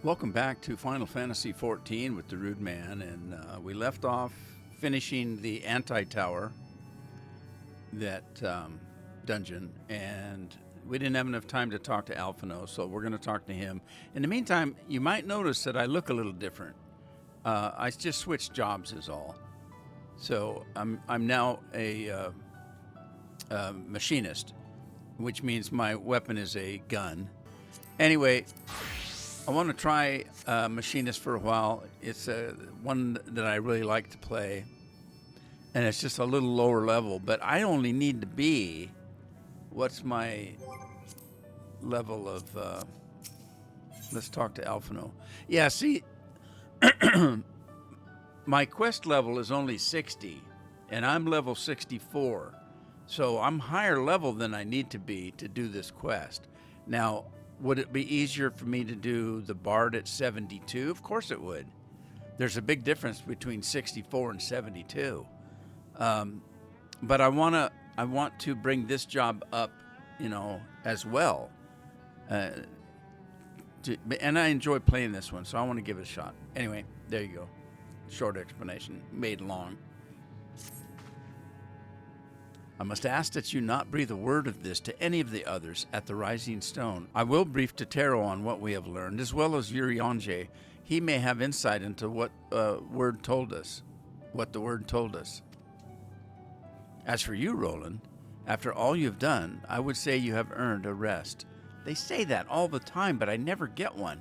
Welcome back to Final Fantasy XIV with the Rude Man, and we left off finishing the anti-tower, that dungeon, and we didn't have enough time to talk to Alphino, so we're going to talk to him. In the meantime, you might notice that I look a little different. I just switched jobs is all. So I'm now a machinist, which means my weapon is a gun. Anyway, I want to try machinist for a while. It's one that I really like to play, and it's just a little lower level, but I only need to be, what's my level of, let's talk to Alphino. Yeah, see, my quest level is only 60, and I'm level 64, so I'm higher level than I need to be to do this quest. Now, would it be easier for me to do the Bard at 72? Of course it would. There's a big difference between 64 and 72. But I want to bring this job up, as well. And I enjoy playing this one, so I want to give it a shot. Anyway, there you go. Short explanation, made long. I must ask that you not breathe a word of this to any of the others at the Rising Stone. I will brief Totero on what we have learned, as well as Urianger. He may have insight into what the word told us. As for you, Roland, after all you've done, I would say you have earned a rest. They say that all the time, but I never get one.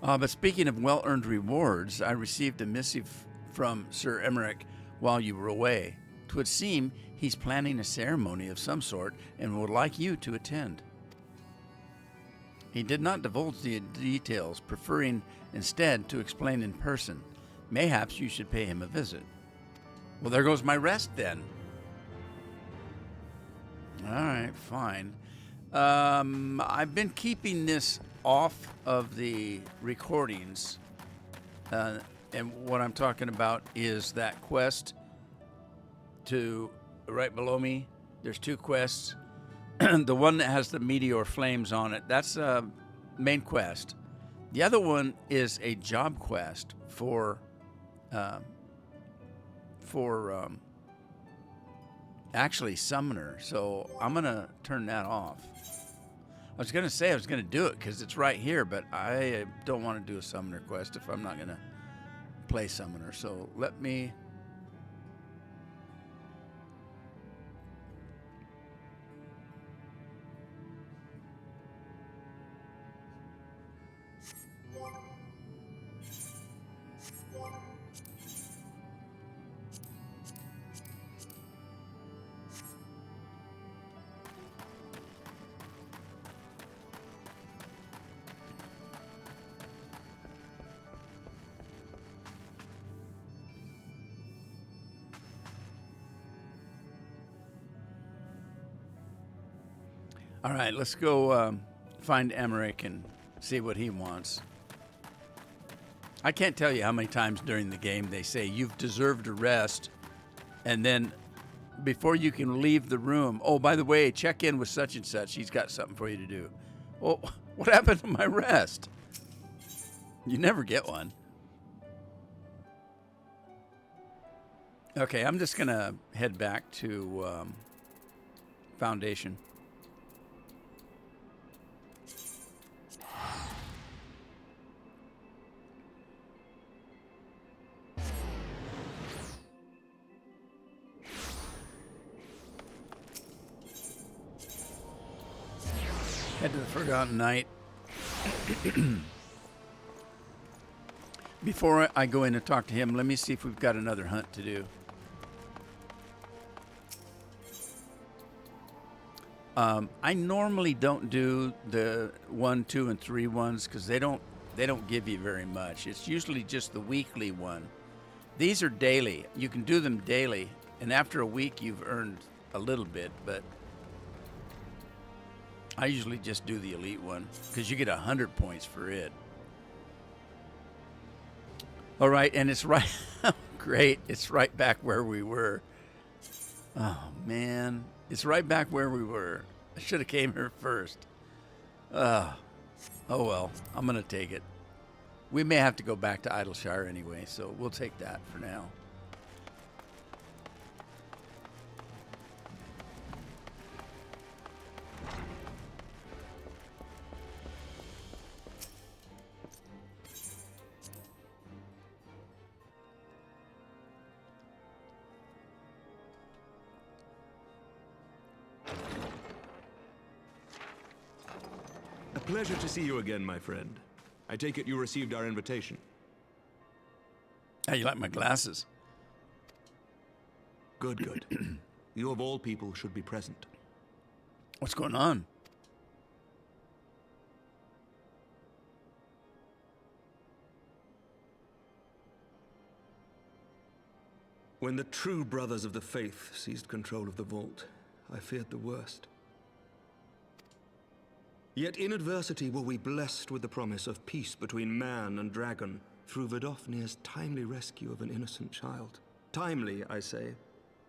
But speaking of well-earned rewards, I received a missive from Sir Emmerich while you were away. 'Twould seem he's planning a ceremony of some sort and would like you to attend. He did not divulge the details, preferring instead to explain in person. Mayhaps you should pay him a visit. Well, there goes my rest then. All right, fine. I've been keeping this off of the recordings, and what I'm talking about is that quest to right below me. There's two quests. The one that has the meteor flames on it, that's a main quest. The other one is a job quest for actually summoner, so I'm gonna turn that off. I was going to say I was going to do it because it's right here, but I don't want to do a summoner quest if I'm not going to play summoner. So let me... All right, let's go find Emmerich and see what he wants. I can't tell you how many times during the game they say, you've deserved a rest, and then before you can leave the room, oh, by the way, check in with such and such. He's got something for you to do. Well, what happened to my rest? You never get one. Okay, I'm just going to head back to Foundation. Head to the Forgotten Night. Before I go in and talk to him, let me see if we've got another hunt to do. I normally don't do the 1, 2, and 3 ones because they don't give you very much. It's usually just the weekly one. These are daily. You can do them daily, and after a week you've earned a little bit, but I usually just do the elite one because you get 100 points for it. All right, and it's right, great. It's right back where we were. Oh man, it's right back where we were. I should have came here first. Oh well, I'm going to take it. We may have to go back to Idleshire anyway, so we'll take that for now. A pleasure to see you again, my friend. I take it you received our invitation. How you like my glasses? Good, good. You of all people should be present. What's going on? When the true brothers of the faith seized control of the vault, I feared the worst. Yet in adversity were we blessed with the promise of peace between man and dragon through Vidofnir's timely rescue of an innocent child. Timely, I say,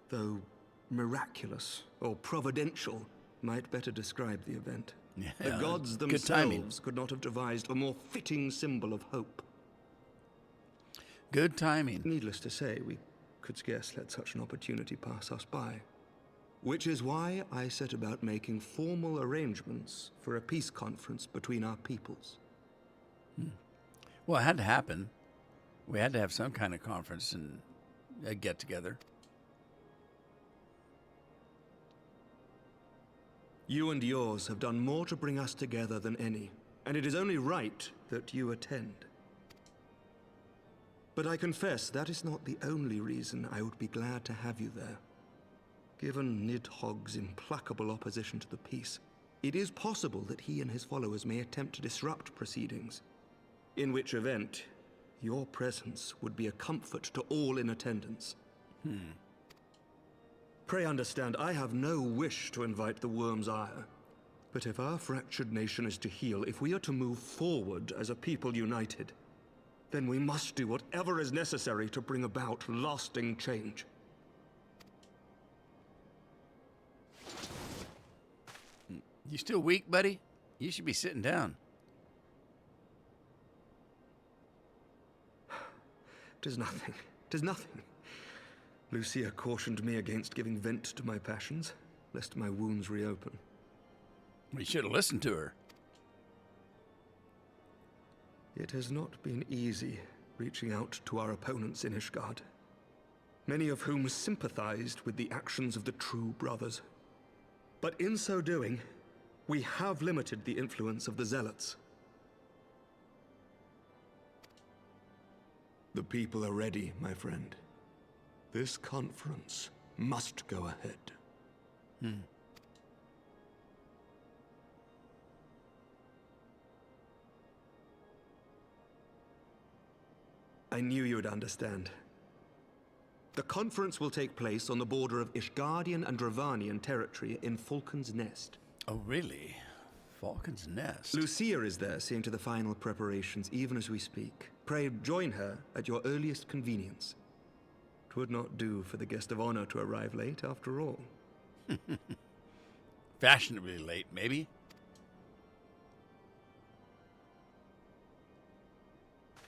though miraculous or providential might better describe the event. Yeah, the gods themselves could not have devised a more fitting symbol of hope. Good timing. Needless to say, we could scarce let such an opportunity pass us by. Which is why I set about making formal arrangements for a peace conference between our peoples. Well, it had to happen. We had to have some kind of conference and a get-together. You and yours have done more to bring us together than any, and it is only right that you attend. But I confess that is not the only reason I would be glad to have you there. Given Nidhogg's implacable opposition to the peace, it is possible that he and his followers may attempt to disrupt proceedings, in which event your presence would be a comfort to all in attendance. Pray understand, I have no wish to invite the worm's ire. But if our fractured nation is to heal, if we are to move forward as a people united, then we must do whatever is necessary to bring about lasting change. You still weak, buddy? You should be sitting down. Tis nothing. Tis nothing. Lucia cautioned me against giving vent to my passions, lest my wounds reopen. We should have listened to her. It has not been easy reaching out to our opponents in Ishgard, many of whom sympathized with the actions of the true brothers. But in so doing, we have limited the influence of the zealots. The people are ready, my friend. This conference must go ahead. I knew you would understand. The conference will take place on the border of Ishgardian and Dravanian territory in Falcon's Nest. Oh, really? Falcon's Nest? Lucia is there, seeing to the final preparations, even as we speak. Pray join her at your earliest convenience. 'Twould not do for the guest of honor to arrive late, after all. Fashionably late, maybe?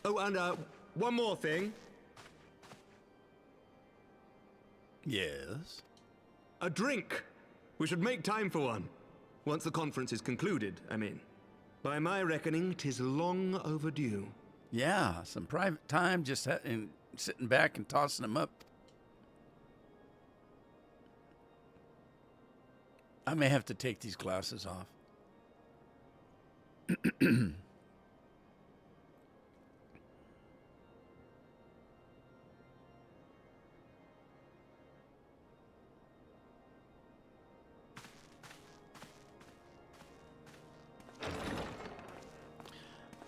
Oh, and one more thing. Yes? A drink! We should make time for one. Once the conference is concluded, I mean. By my reckoning, 'tis long overdue. Yeah, some private time just sitting back and tossing them up. I may have to take these glasses off.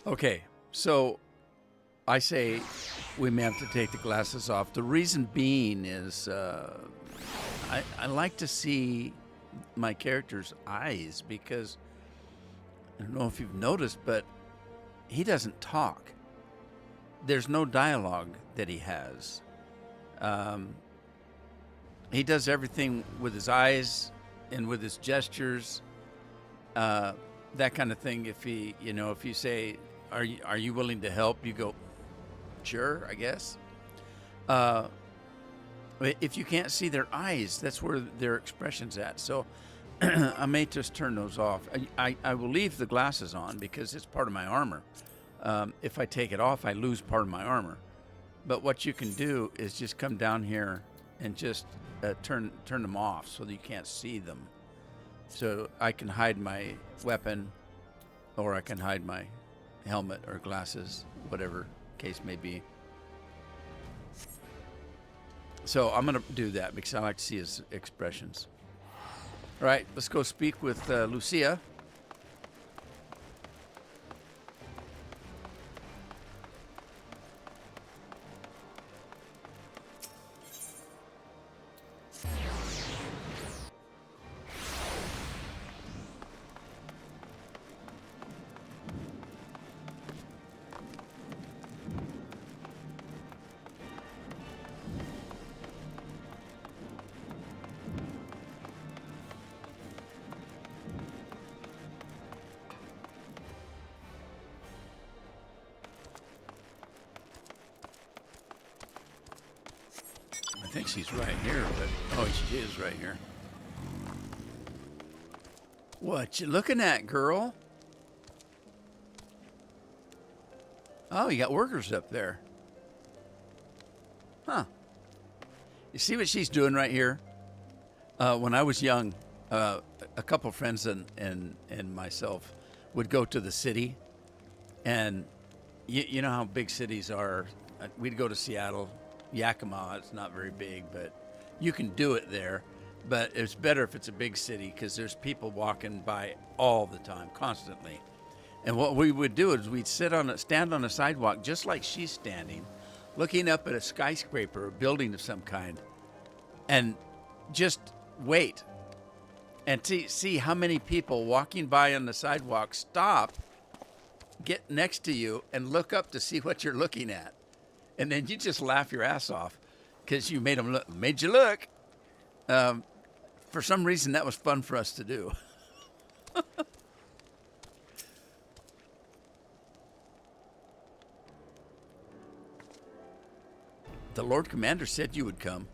Okay, so I say we may have to take the glasses off. The reason being is I like to see my character's eyes because I don't know if you've noticed, but he doesn't talk. There's no dialogue that he has. He does everything with his eyes and with his gestures. that kind of thing. If he, if you say, are you willing to help? You go, sure, I guess. If you can't see their eyes, that's where their expression's at. So I may just turn those off. I will leave the glasses on because it's part of my armor. If I take it off, I lose part of my armor. But what you can do is just come down here and just turn them off so that you can't see them. So I can hide my weapon, or I can hide my helmet or glasses, whatever case may be. So I'm going to do that because I like to see his expressions. All right, let's go speak with Lucia. I think she's right here, but oh, she is right here. What you looking at, girl? Oh, you got workers up there. Huh. You see what she's doing right here? When I was young, a couple of friends and myself would go to the city, and you know how big cities are. We'd go to Seattle. Yakima, it's not very big, but you can do it there. But it's better if it's a big city because there's people walking by all the time, constantly. And what we would do is we'd stand on a sidewalk just like she's standing, looking up at a skyscraper, a building of some kind, and just wait and see how many people walking by on the sidewalk stop, get next to you, and look up to see what you're looking at. And then you just laugh your ass off because you made you look. For some reason, that was fun for us to do. The Lord Commander said you would come.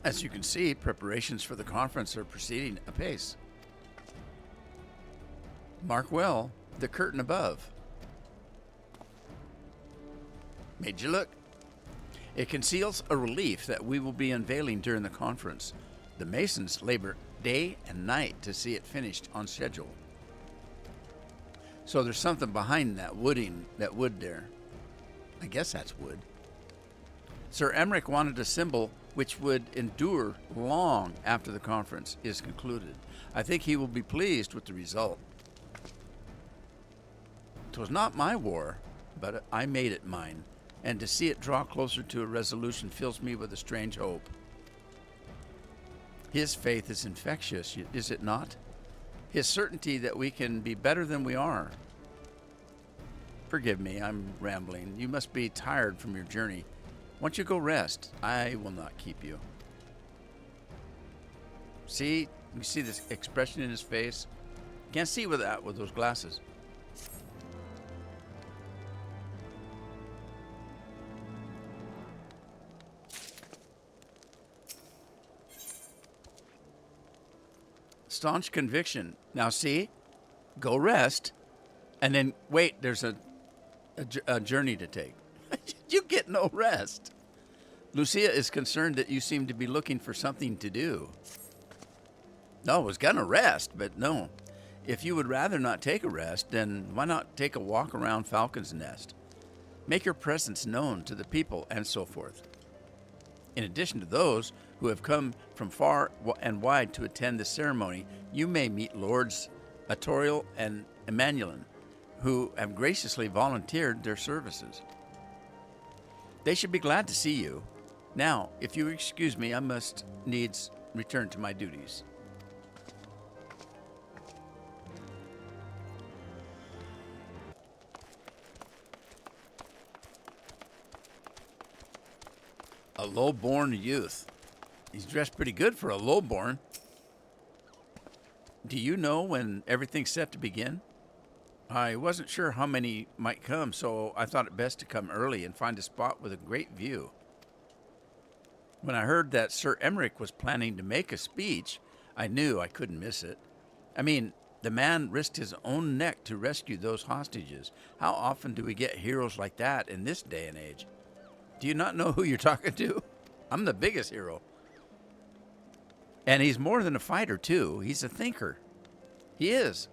As you can see, preparations for the conference are proceeding apace. Mark well the curtain above. Made you look. It conceals a relief that we will be unveiling during the conference. The masons labor day and night to see it finished on schedule. So there's something behind that wood there. I guess that's wood. Sir Emmerich wanted a symbol which would endure long after the conference is concluded. I think he will be pleased with the result. 'Twas not my war, but I made it mine, and to see it draw closer to a resolution fills me with a strange hope. His faith is infectious, is it not? His certainty that we can be better than we are. Forgive me, I'm rambling. You must be tired from your journey. Once you go rest, I will not keep you. See? You see this expression in his face? Can't see with those glasses. Staunch conviction. Now see, go rest, and then wait, there's a journey to take. You get no rest. Lucia is concerned that you seem to be looking for something to do. No, I was gonna rest, but no. If you would rather not take a rest, then why not take a walk around Falcon's Nest? Make your presence known to the people and so forth. In addition to those who have come from far and wide to attend the ceremony, you may meet Lords Atorial and Emmanuelin, who have graciously volunteered their services. They should be glad to see you. Now, if you excuse me, I must needs return to my duties. A low-born youth. He's dressed pretty good for a low-born. Do you know when everything's set to begin? I wasn't sure how many might come, so I thought it best to come early and find a spot with a great view. When I heard that Sir Emmerich was planning to make a speech, I knew I couldn't miss it. I mean, the man risked his own neck to rescue those hostages. How often do we get heroes like that in this day and age? Do you not know who you're talking to? I'm the biggest hero. And he's more than a fighter, too. He's a thinker. He is.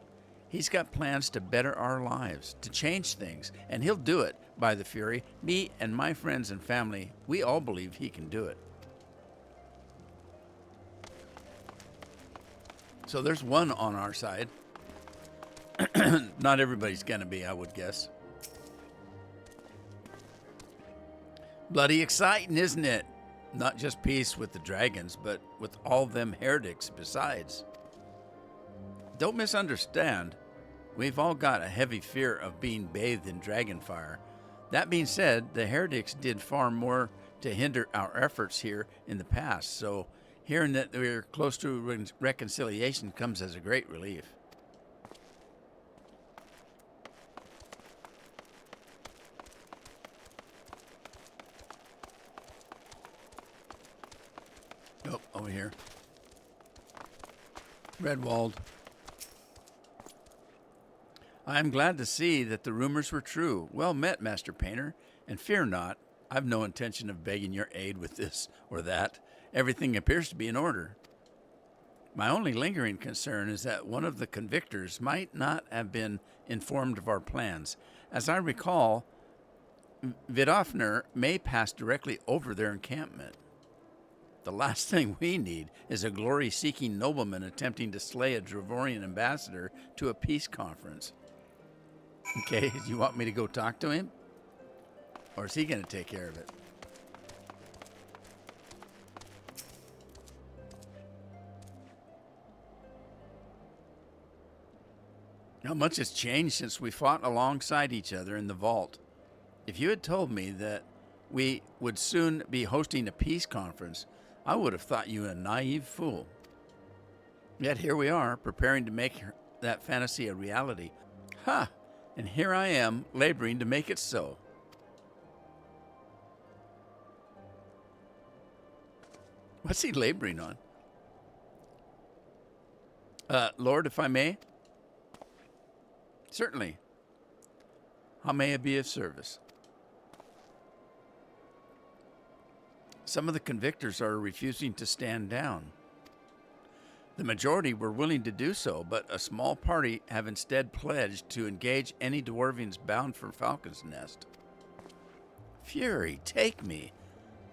He's got plans to better our lives, to change things, and he'll do it, by the Fury. Me and my friends and family, we all believe he can do it. So there's one on our side. Not everybody's going to be, I would guess. Bloody exciting, isn't it? Not just peace with the dragons, but with all them heretics besides. Don't misunderstand. We've all got a heavy fear of being bathed in dragon fire. That being said, the heretics did far more to hinder our efforts here in the past, so hearing that we're close to reconciliation comes as a great relief. Oh, over here. Redwalled. I am glad to see that the rumors were true. Well met, Master Painter, and fear not. I've no intention of begging your aid with this or that. Everything appears to be in order. My only lingering concern is that one of the convictors might not have been informed of our plans. As I recall, Vidofner may pass directly over their encampment. The last thing we need is a glory-seeking nobleman attempting to slay a Dravorian ambassador to a peace conference. Okay, do you want me to go talk to him? Or is he going to take care of it? How much has changed since we fought alongside each other in the vault. If you had told me that we would soon be hosting a peace conference, I would have thought you a naive fool. Yet here we are, preparing to make that fantasy a reality. Ha! And here I am, laboring to make it so. What's he laboring on? Lord, if I may? Certainly. How may I be of service? Some of the convictors are refusing to stand down. The majority were willing to do so, but a small party have instead pledged to engage any dwarvians bound for Falcon's Nest. Fury, take me.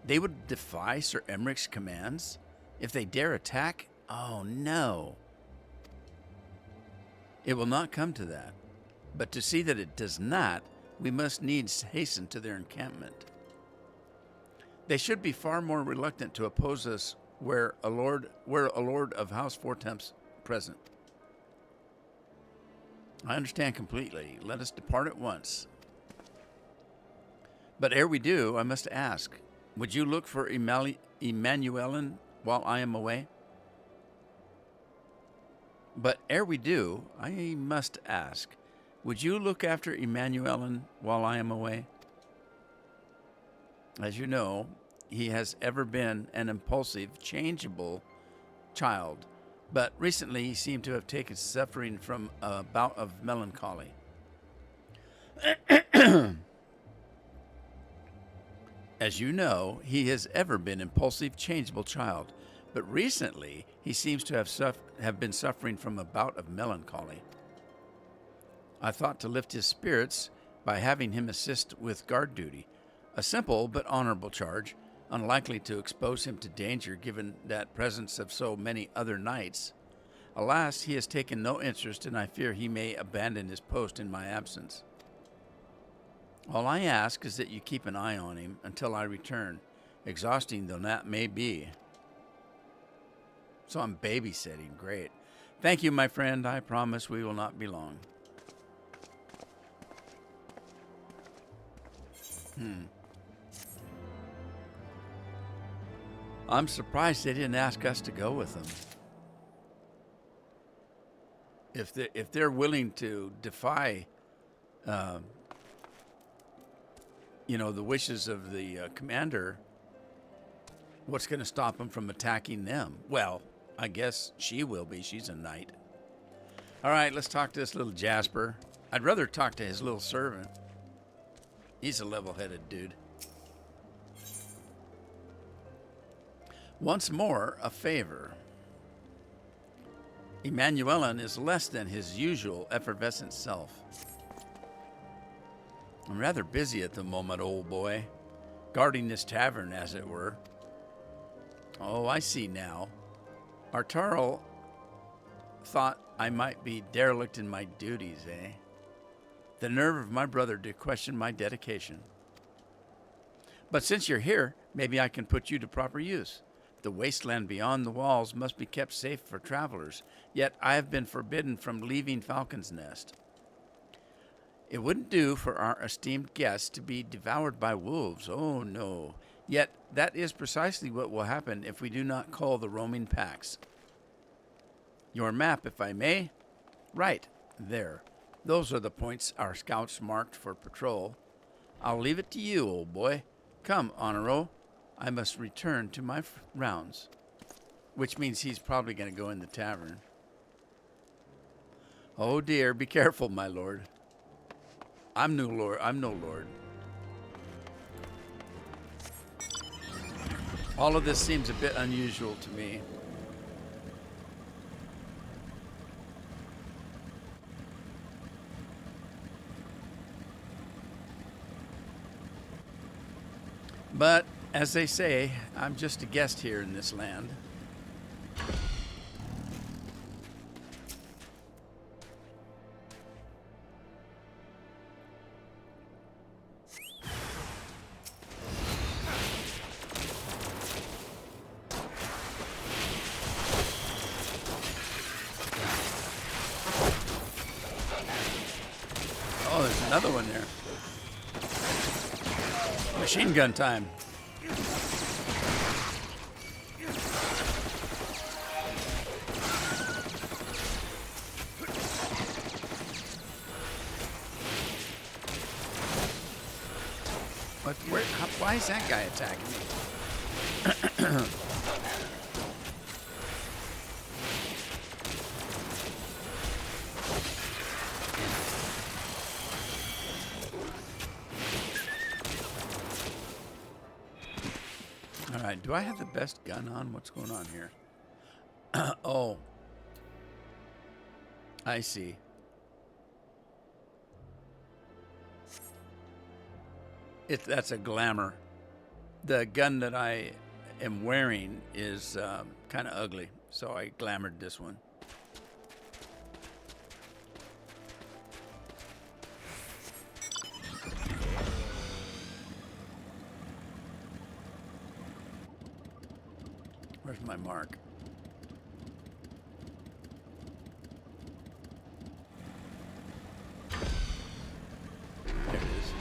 They would defy Sir Emmerich's commands? If they dare attack? Oh, no. It will not come to that. But to see that it does not, we must needs hasten to their encampment. They should be far more reluctant to oppose us were a lord of House Fortemps present. I understand completely. Let us depart at once. But ere we do, I must ask, would you look for Emmanuelin while I am away? But ere we do, I must ask, would you look after Emmanuelin while I am away? As you know, he has ever been an impulsive, changeable child, but recently he seemed to have taken suffering from a bout of melancholy. As you know, he has ever been an impulsive, changeable child, but recently he seems to have been suffering from a bout of melancholy. I thought to lift his spirits by having him assist with guard duty, a simple but honorable charge, unlikely to expose him to danger given that presence of so many other knights. Alas, he has taken no interest, and I fear he may abandon his post in my absence. All I ask is that you keep an eye on him until I return, exhausting though that may be. So I'm babysitting. Great. Thank you, my friend. I promise we will not be long. I'm surprised they didn't ask us to go with them. If they're willing to defy, the wishes of the commander, what's going to stop them from attacking them? Well, I guess she will be. She's a knight. All right, let's talk to this little Jasper. I'd rather talk to his little servant. He's a level-headed dude. Once more, a favor. Emmanuelin is less than his usual effervescent self. I'm rather busy at the moment, old boy. Guarding this tavern, as it were. Oh, I see now. Arturo thought I might be derelict in my duties, eh? The nerve of my brother to question my dedication. But since you're here, maybe I can put you to proper use. The wasteland beyond the walls must be kept safe for travelers, yet I have been forbidden from leaving Falcon's Nest. It wouldn't do for our esteemed guests to be devoured by wolves, oh no. Yet that is precisely what will happen if we do not cull the roaming packs. Your map, if I may? Right, there. Those are the points our scouts marked for patrol. I'll leave it to you, old boy. Come, Honoro. I must return to my rounds. Which means he's probably going to go in the tavern. Oh dear, be careful, my lord. I'm no lord. All of this seems a bit unusual to me. But, as they say, I'm just a guest here in this land. Oh, there's another one there. Machine gun time. Why is that guy attacking me? All right, do I have the best gun on? What's going on here? Oh, I see. That's a glamour. The gun that I am wearing is kind of ugly, so I glamored this one. Where's my mark? There it is.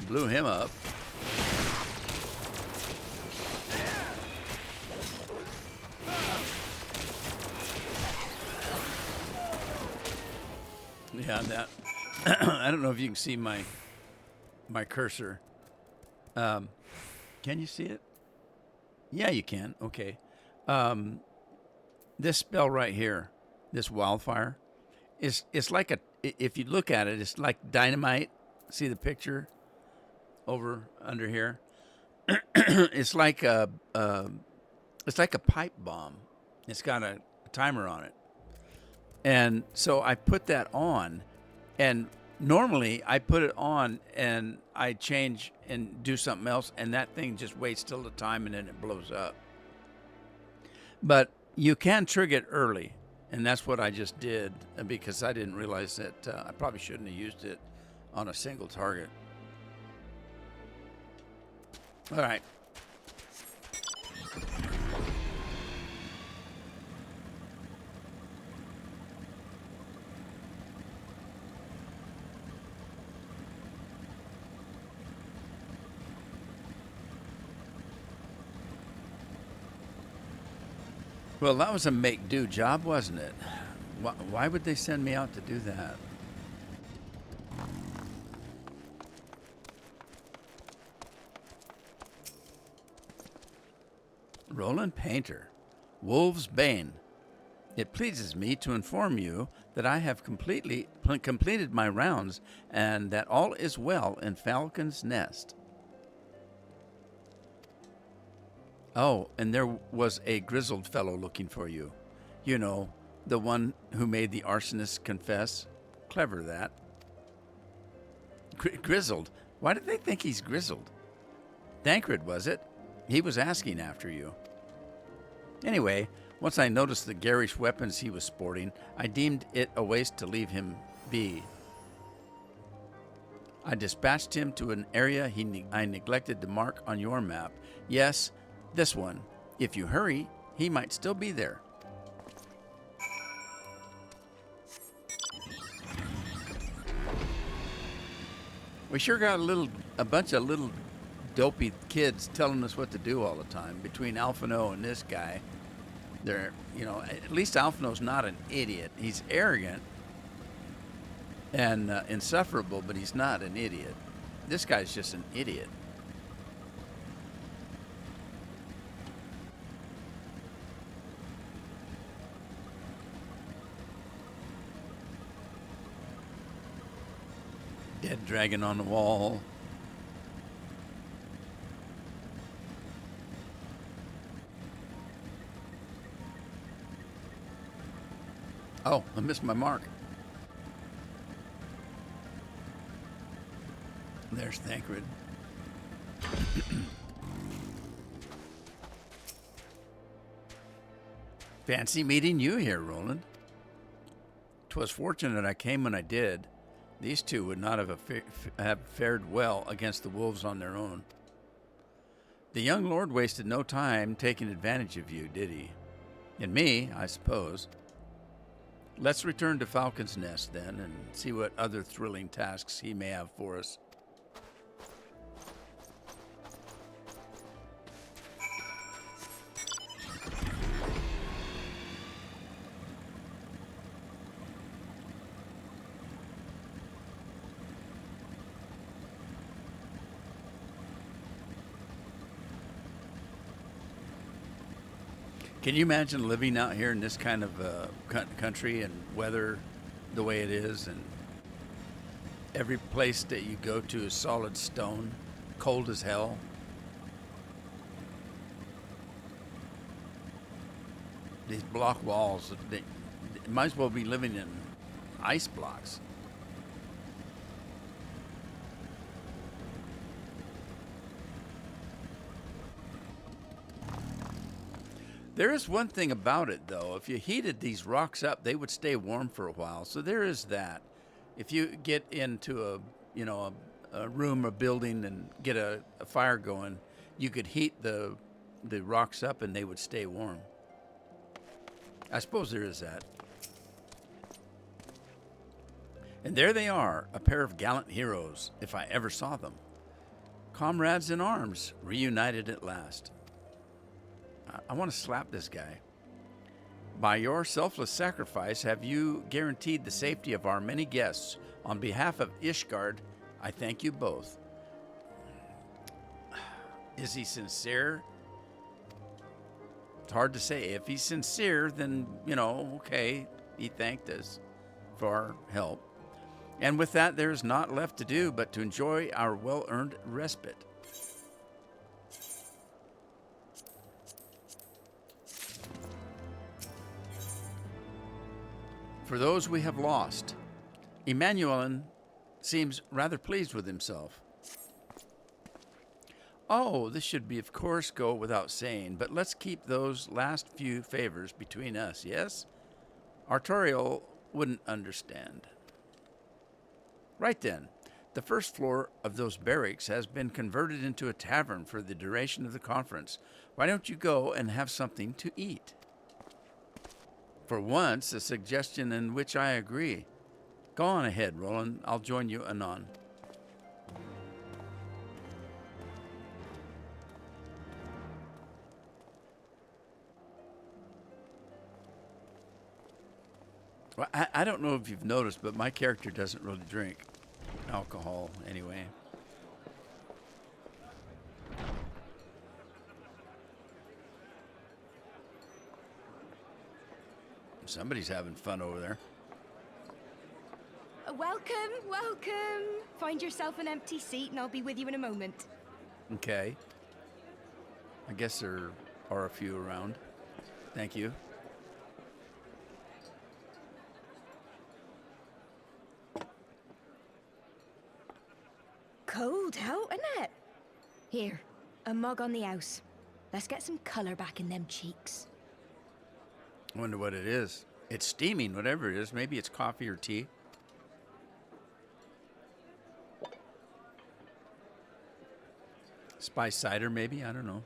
Blew him up. Yeah, that. I don't know if you can see my cursor. Can you see it? Yeah, you can. Okay. This spell right here, this wildfire, it's like if you look at it, it's like dynamite. See the picture over under here? It's like a pipe bomb. It's got a timer on it. And so I put that on, and normally I put it on and I change and do something else, and that thing just waits till the time and then it blows up. But you can trigger it early. And that's what I just did because I didn't realize that I probably shouldn't have used it on a single target. All right. Well, that was a make-do job, wasn't it? Why would they send me out to do that? Roland Painter, Wolf's Bane. It pleases me to inform you that I have completed my rounds and that all is well in Falcon's Nest. Oh, and there was a grizzled fellow looking for you. You know, the one who made the arsonist confess. Clever, that. Grizzled? Why did they think he's grizzled? Thancred, was it? He was asking after you. Anyway, once I noticed the garish weapons he was sporting, I deemed it a waste to leave him be. I dispatched him to an area I neglected to mark on your map. Yes, this one. If you hurry, he might still be there. We sure got a bunch of little dopey kids telling us what to do all the time. Between Alphino and this guy, they're, at least Alphino's not an idiot. He's arrogant and insufferable, but he's not an idiot. This guy's just an idiot. Dead dragon on the wall. Oh, I missed my mark. There's Thancred. Fancy meeting you here, Roland. 'Twas fortunate I came when I did. These two would not have fared well against the wolves on their own. The young lord wasted no time taking advantage of you, did he? And me, I suppose. Let's return to Falcon's Nest, then, and see what other thrilling tasks he may have for us. Can you imagine living out here in this kind of country and weather the way it is, and every place that you go to is solid stone, cold as hell? These block walls, they might as well be living in ice blocks. There is one thing about it, though. If you heated these rocks up, they would stay warm for a while. So there is that. If you get into a room or building and get a fire going, you could heat the rocks up and they would stay warm. I suppose there is that. And there they are, a pair of gallant heroes, if I ever saw them. Comrades in arms, reunited at last. I want to slap this guy. By your selfless sacrifice have you guaranteed the safety of our many guests. On behalf of Ishgard, I thank you both. Is he sincere? It's hard to say. If he's sincere, then, okay, he thanked us for our help. And with that, there is not left to do but to enjoy our well-earned respite. For those we have lost, Emmanuelin seems rather pleased with himself. Oh, this should be, of course, go without saying, but let's keep those last few favors between us, yes? Artorial wouldn't understand. Right then, the first floor of those barracks has been converted into a tavern for the duration of the conference. Why don't you go and have something to eat? For once, a suggestion in which I agree. Go on ahead, Roland. I'll join you anon. Well, I don't know if you've noticed, but my character doesn't really drink alcohol anyway. Somebody's having fun over there. Welcome, welcome. Find yourself an empty seat and I'll be with you in a moment. Okay. I guess there are a few around. Thank you. Cold out, isn't it? Here, a mug on the house. Let's get some colour back in them cheeks. I wonder what it is. It's steaming, whatever it is. Maybe it's coffee or tea. Spice cider, maybe? I don't know.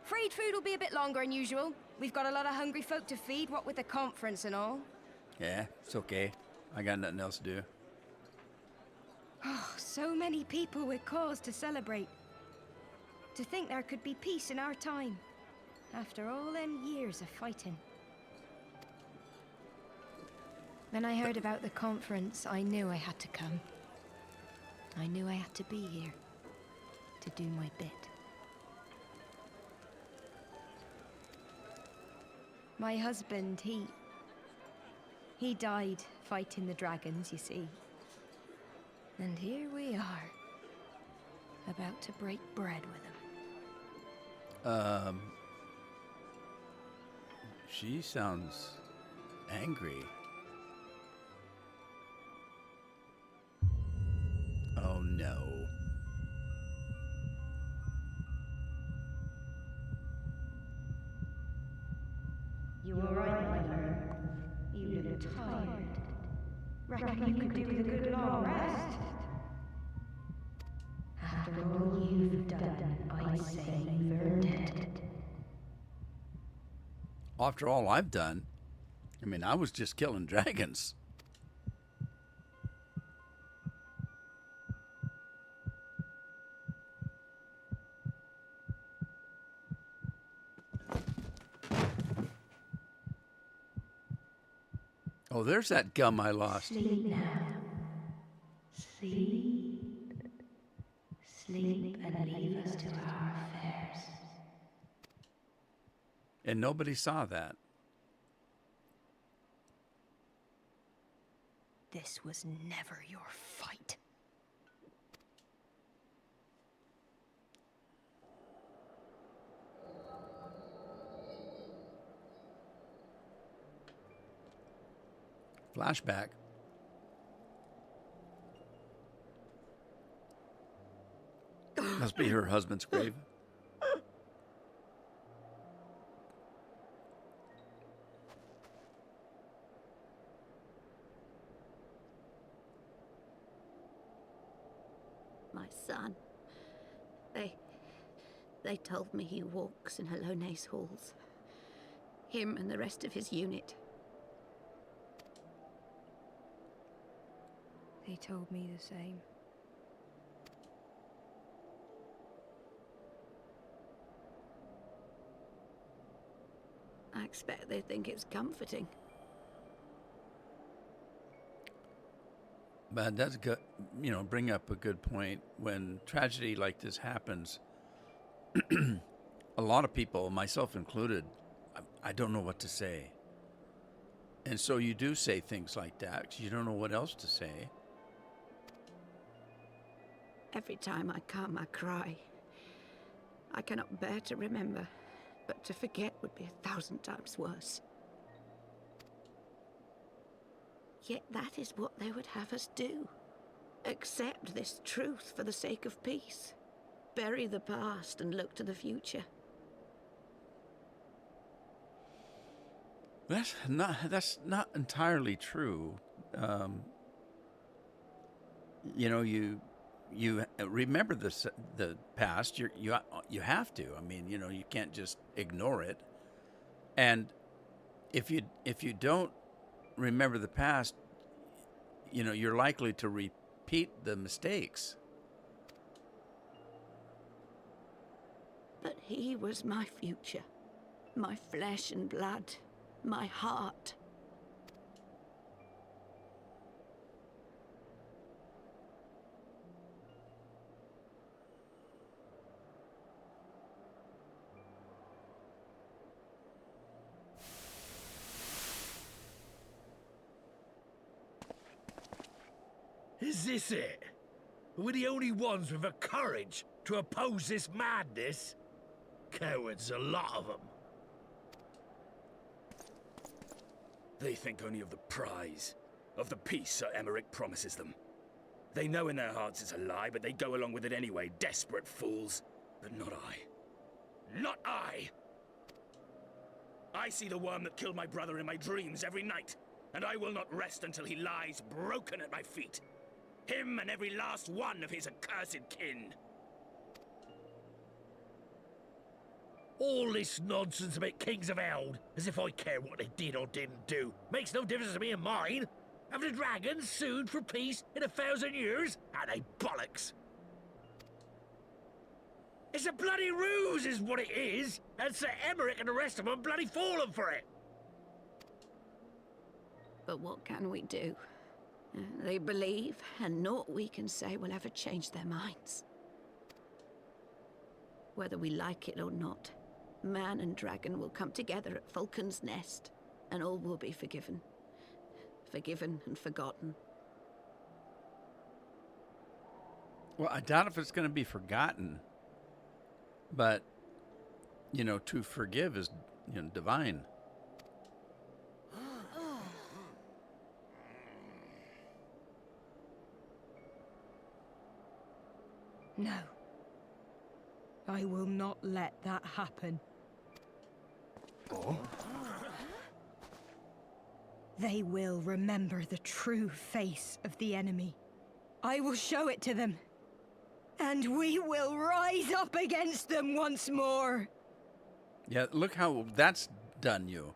Freed food will be a bit longer than usual. We've got a lot of hungry folk to feed, what with the conference and all. Yeah, it's okay. I got nothing else to do. Oh, so many people with cause to celebrate. To think there could be peace in our time, after all them years of fighting. When I heard about the conference, I knew I had to come. I knew I had to be here, to do my bit. My husband, he died fighting the dragons, you see. And here we are, about to break bread with him. She sounds angry. Oh no. You all right, my lord? You look tired. Reckon you could do with a good long rest? After all you've done, I'd say you've earned it. After all I've done, I mean, I was just killing dragons. Oh, there's that gum I lost. Sleep now. Sleep. Sleep and leave us to our affairs. And nobody saw that. This was never your fight. Flashback. Must be her husband's grave. My son. They told me he walks in Halone's halls. Him and the rest of his unit. They told me the same. I expect they think it's comforting. But that's good, bring up a good point. When tragedy like this happens, a lot of people, myself included, I don't know what to say. And so you do say things like that because you don't know what else to say. Every time I come, I cry. I cannot bear to remember, but to forget would be 1,000 times worse. Yet that is what they would have us do. Accept this truth for the sake of peace. Bury the past and look to the future. That's not entirely true. You know, you remember the past. You have to. I mean, you know, you can't just ignore it. And if you don't remember the past, you know, you're likely to repeat the mistakes. But he was my future, my flesh and blood, my heart. Is this it? We're the only ones with the courage to oppose this madness? Cowards, a lot of them. They think only of the prize, of the peace Sir Emmerich promises them. They know in their hearts it's a lie, but they go along with it anyway, desperate fools. But not I. Not I! I see the worm that killed my brother in my dreams every night, and I will not rest until he lies broken at my feet. Him and every last one of his accursed kin. All this nonsense about Kings of Eld, as if I care what they did or didn't do. Makes no difference to me and mine. Have the dragons sued for peace in 1,000 years? Are they bollocks? It's a bloody ruse is what it is, and Sir Emmerich and the rest of them bloody fallen for it. But what can we do? They believe, and naught we can say will ever change their minds. Whether we like it or not, man and dragon will come together at Vulcan's Nest, and all will be forgiven. Forgiven and forgotten. Well, I doubt if it's going to be forgotten. But, you know, to forgive is, you know, divine. No. I will not let that happen. Oh? They will remember the true face of the enemy. I will show it to them. And we will rise up against them once more. Yeah, look how that's done you.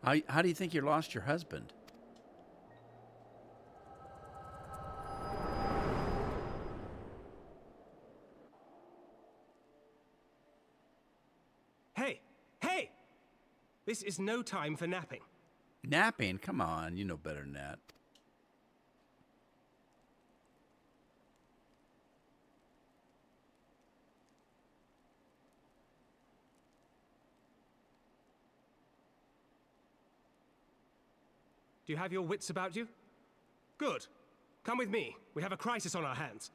How do you think you lost your husband? Hey! Hey! This is no time for napping. Napping? Come on, you know better than that. Do you have your wits about you? Good. Come with me. We have a crisis on our hands.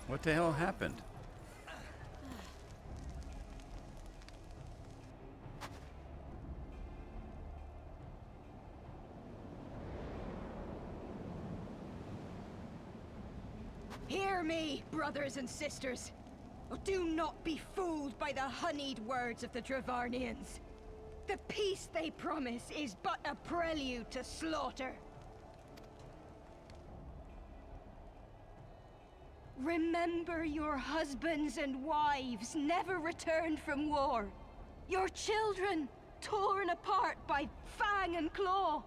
What the hell happened? Hear me, brothers and sisters. Do not be fooled by the honeyed words of the Dravarnians. The peace they promise is but a prelude to slaughter. Remember your husbands and wives never returned from war. Your children torn apart by fang and claw.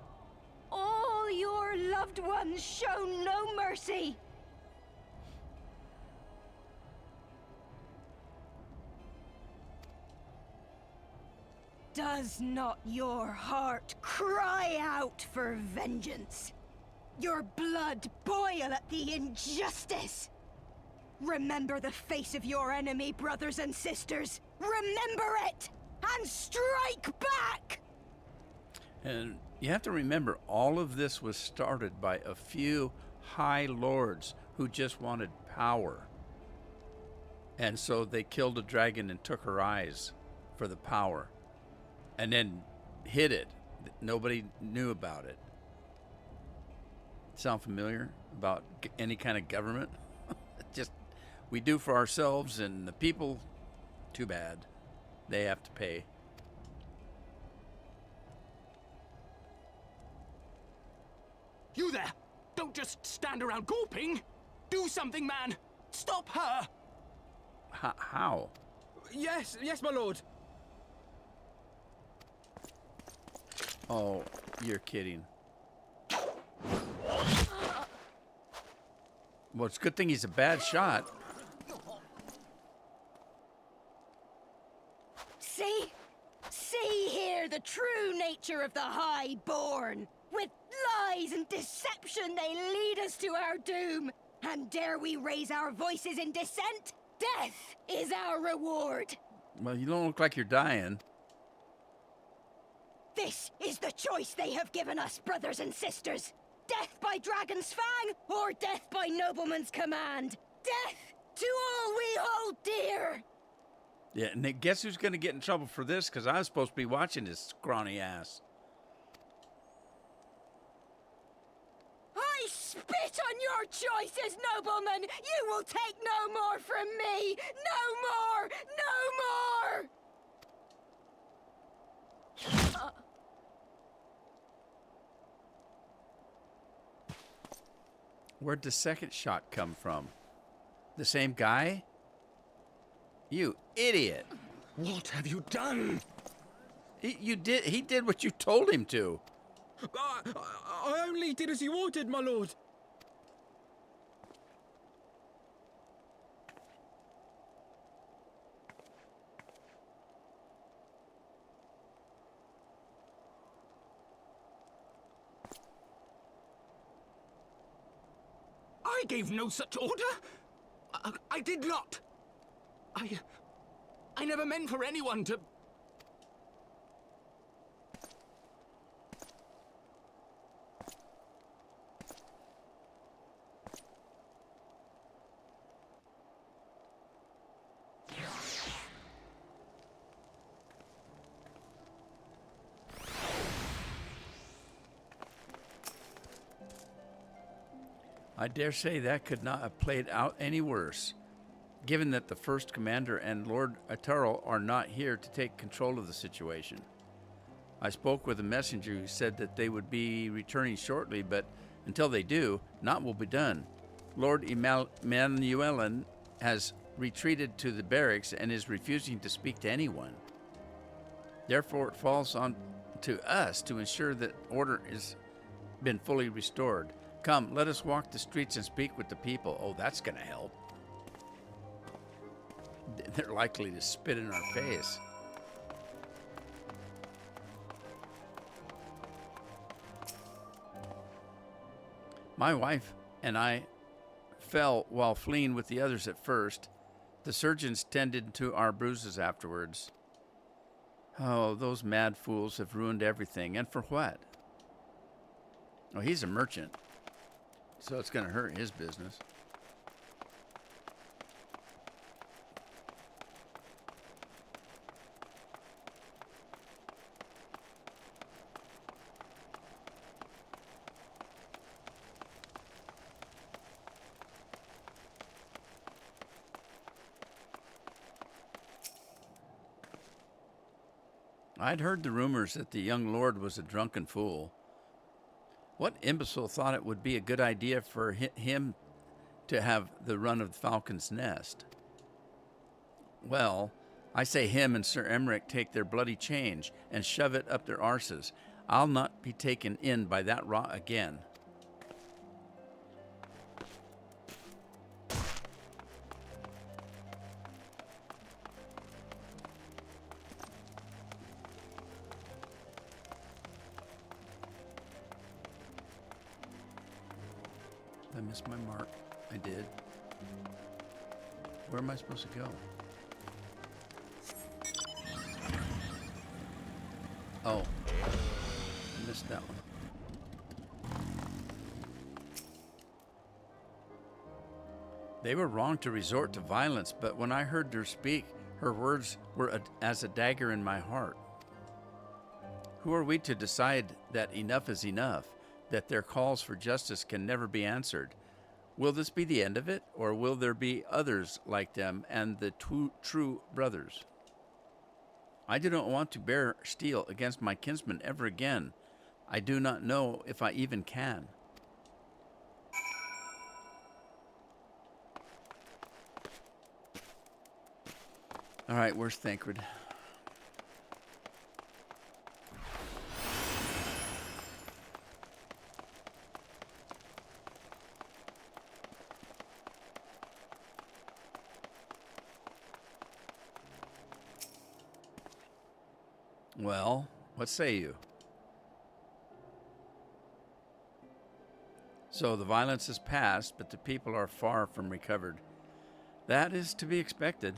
All your loved ones shown no mercy. Does not your heart cry out for vengeance? Your blood boil at the injustice? Remember the face of your enemy, brothers and sisters. Remember it, and strike back! And you have to remember, all of this was started by a few high lords who just wanted power. And so they killed a dragon and took her eyes for the power. And then hid it Nobody knew about it. Sound familiar about any kind of government? Just we do for ourselves, and the people, too bad. They have to pay. You there! Don't just stand around gawping! Do something, man! Stop her! How? Yes, my lord. Oh, you're kidding. Well, it's a good thing he's a bad shot. See here the true nature of the Highborn. With lies and deception they lead us to our doom. And dare we raise our voices in dissent? Death is our reward. Well, you don't look like you're dying. This is the choice they have given us, brothers and sisters. Death by dragon's fang, or death by nobleman's command. Death to all we hold dear. Yeah, and guess who's going to get in trouble for this? Because I was supposed to be watching his scrawny ass. I spit on your choices, nobleman. You will take no more from me. No more. No more. Where'd the second shot come from? The same guy? You idiot. What have you done? He did what you told him to. I only did as you ordered, my lord. I gave no such order. I did not. I never meant for anyone to... I dare say that could not have played out any worse, given that the first commander and Lord Ataro are not here to take control of the situation. I spoke with a messenger who said that they would be returning shortly, but until they do, naught will be done. Lord Manuelin has retreated to the barracks and is refusing to speak to anyone. Therefore, it falls on to us to ensure that order has been fully restored. Come, let us walk the streets and speak with the people. Oh, that's going to help. They're likely to spit in our face. My wife and I fell while fleeing with the others at first. The surgeons tended to our bruises afterwards. Oh, those mad fools have ruined everything. And for what? Oh, he's a merchant, so it's going to hurt his business. I'd heard the rumors that the young lord was a drunken fool. What imbecile thought it would be a good idea for him to have the run of the Falcon's Nest? Well, I say him and Sir Emmerich take their bloody change and shove it up their arses. I'll not be taken in by that rot again. I missed my mark. I did. Where am I supposed to go? Oh. I missed that one. They were wrong to resort to violence, but when I heard her speak, her words were as a dagger in my heart. Who are we to decide that enough is enough, that their calls for justice can never be answered? Will this be the end of it, or will there be others like them and the true brothers? I do not want to bear steel against my kinsmen ever again. I do not know if I even can. All right, where's Thancred? Well, what say you? So the violence has passed, but the people are far from recovered. That is to be expected.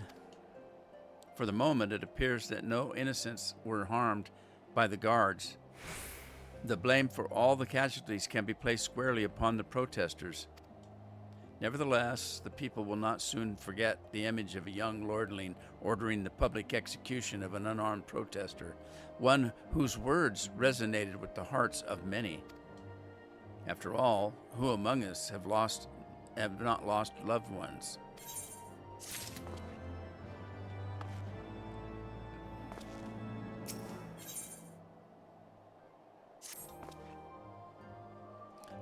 For the moment, it appears that no innocents were harmed by the guards. The blame for all the casualties can be placed squarely upon the protesters. Nevertheless, the people will not soon forget the image of a young lordling ordering the public execution of an unarmed protester, one whose words resonated with the hearts of many. After all, who among us have not lost loved ones?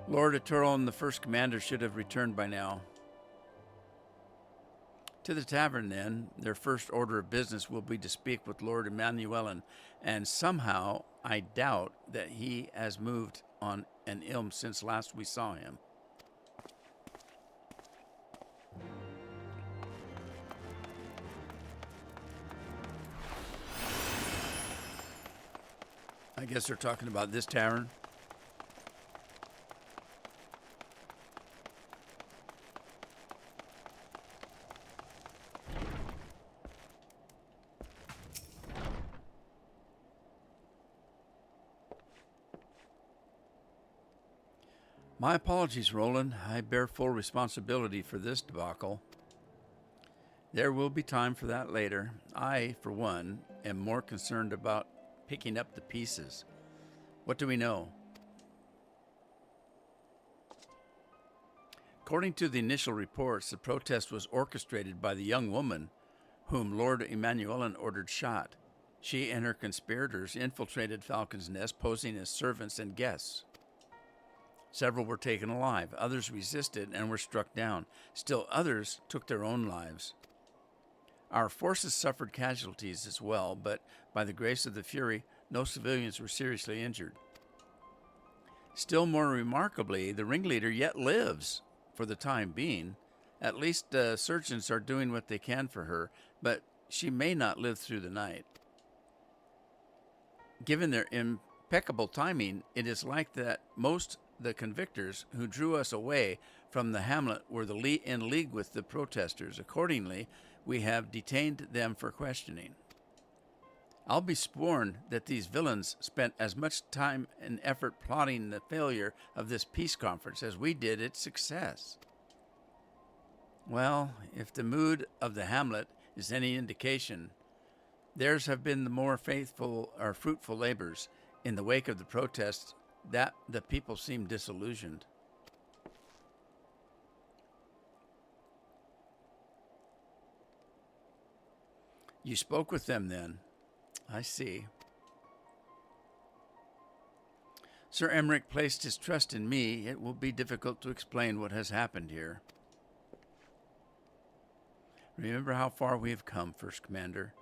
Lord Eternal and the first commander should have returned by now. To the tavern, then, their first order of business will be to speak with Lord Emmanuelin, and somehow I doubt that he has moved on an ilm since last we saw him. I guess they're talking about this tavern. My apologies, Roland. I bear full responsibility for this debacle. There will be time for that later. I, for one, am more concerned about picking up the pieces. What do we know? According to the initial reports, the protest was orchestrated by the young woman whom Lord Emmanuelin ordered shot. She and her conspirators infiltrated Falcon's Nest, posing as servants and guests. Several were taken alive, others resisted and were struck down. Still others took their own lives. Our forces suffered casualties as well, but by the grace of the Fury, no civilians were seriously injured. Still more remarkably, the ringleader yet lives for the time being. At least surgeons are doing what they can for her, but she may not live through the night. Given their impeccable timing, it is like that most the convictors who drew us away from the hamlet were in league with the protesters. Accordingly, we have detained them for questioning. I'll be sworn that these villains spent as much time and effort plotting the failure of this peace conference as we did its success. Well, if the mood of the hamlet is any indication, theirs have been the more faithful or fruitful labors. In the wake of the protests, that the people seem disillusioned. You spoke with them then? I see. Sir Emmerich placed his trust in me. It will be difficult to explain what has happened here. Remember how far we have come, First Commander.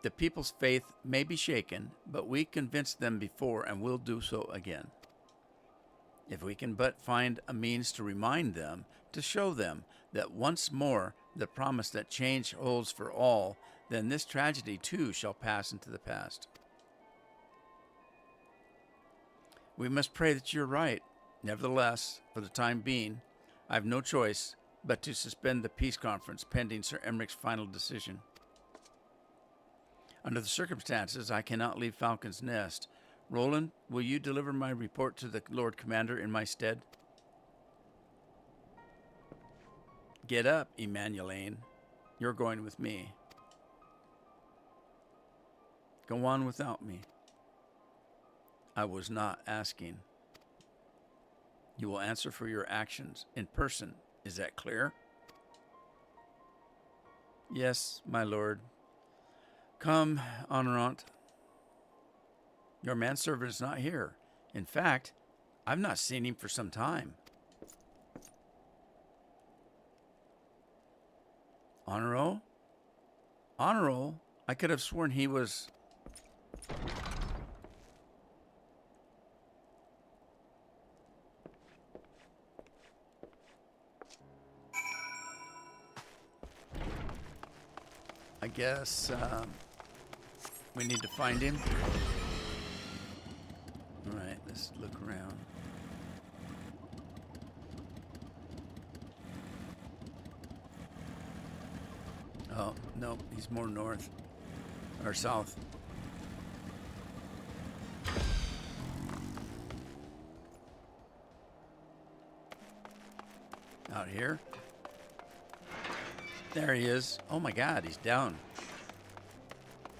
The people's faith may be shaken, but we convinced them before and will do so again. If we can but find a means to remind them, to show them that once more the promise that change holds for all, then this tragedy too shall pass into the past. We must pray that you're right. Nevertheless, for the time being, I have no choice but to suspend the peace conference pending Sir Emmerich's final decision. Under the circumstances, I cannot leave Falcon's Nest. Roland, will you deliver my report to the Lord Commander in my stead? Get up, Emmanuelin. You're going with me. Go on without me. I was not asking. You will answer for your actions in person. Is that clear? Yes, my lord. Come, Honorant. Your manservant is not here. In fact, I've not seen him for some time. Honoro? Honoro? I could have sworn he was... I guess we need to find him. All right, let's look around. Oh, no, he's more north or south. Out here. There he is. Oh my God, he's down.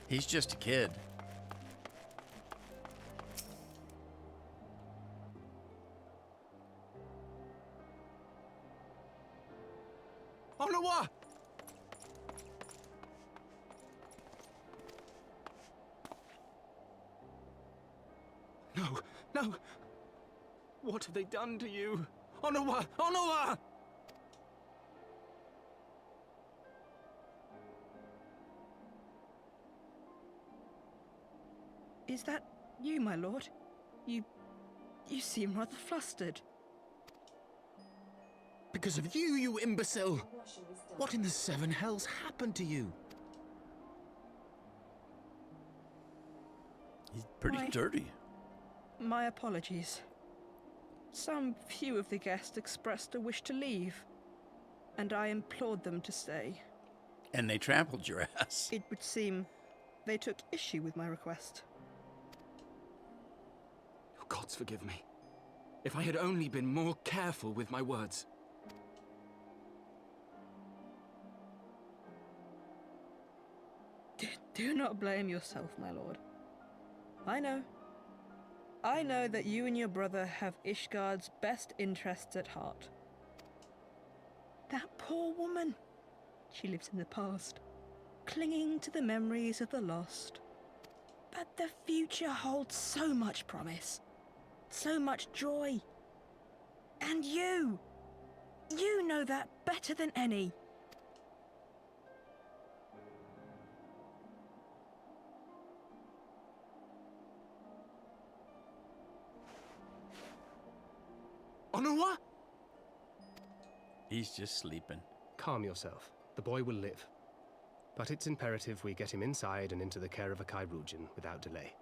He's just a kid. Onawa! No, no. What have they done to you? Onawa! Onawa! Is that you, my lord? You seem rather flustered. Because of you, you imbecile! What in the seven hells happened to you? He's pretty dirty. My apologies. Some few of the guests expressed a wish to leave, and I implored them to stay. And they trampled your ass. It would seem they took issue with my request. Oh, gods forgive me. If I had only been more careful with my words. Do not blame yourself, my lord. I know that you and your brother have Ishgard's best interests at heart. That poor woman. She lives in the past, clinging to the memories of the lost. But the future holds so much promise, so much joy. And you know that better than any. Onawa? He's just sleeping. Calm yourself. The boy will live. But it's imperative we get him inside and into the care of a Chirurgeon without delay.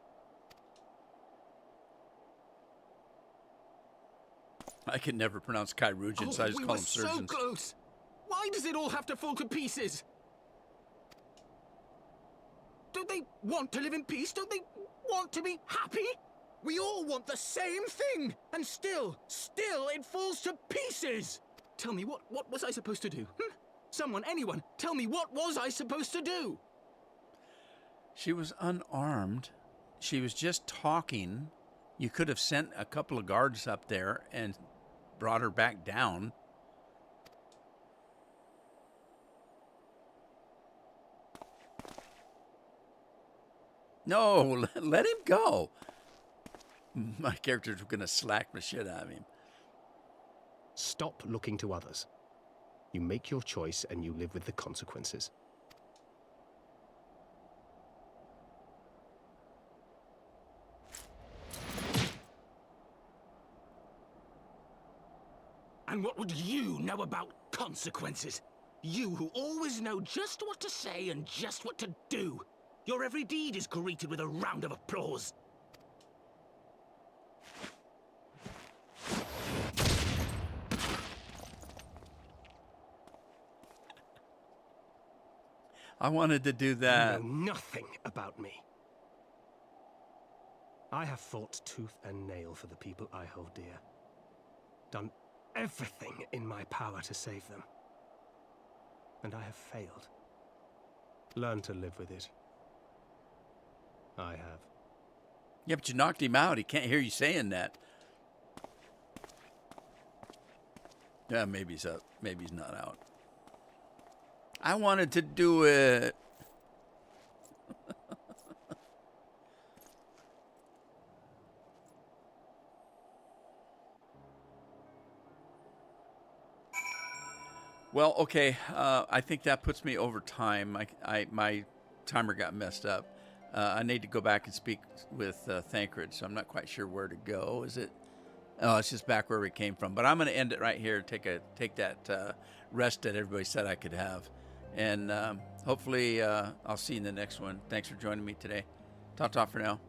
I can never pronounce Chirurgeons, so I just we call were them surgeons. so close! Why does it all have to fall to pieces? Don't they want to live in peace? Don't they want to be happy? We all want the same thing! And still it falls to pieces! Tell me, what was I supposed to do? Someone, anyone, tell me, what was I supposed to do? She was unarmed. She was just talking. You could have sent a couple of guards up there and brought her back down. No, let him go. My character's going to slack the shit out of him. Stop looking to others. You make your choice and you live with the consequences. And what would you know about consequences? You who always know just what to say and just what to do. Your every deed is greeted with a round of applause. I wanted to do that. You know nothing about me. I have fought tooth and nail for the people I hold dear. Done everything in my power to save them. And I have failed. Learn to live with it. I have. Yeah, but you knocked him out. He can't hear you saying that. Yeah, maybe he's up. Maybe he's not out. I wanted to do it. Well, okay. I think that puts me over time. My timer got messed up. I need to go back and speak with Thancred, so I'm not quite sure where to go. Is it? Oh, it's just back where we came from. But I'm going to end it right here. Take that rest that everybody said I could have, and hopefully I'll see you in the next one. Thanks for joining me today. Ta-ta for now.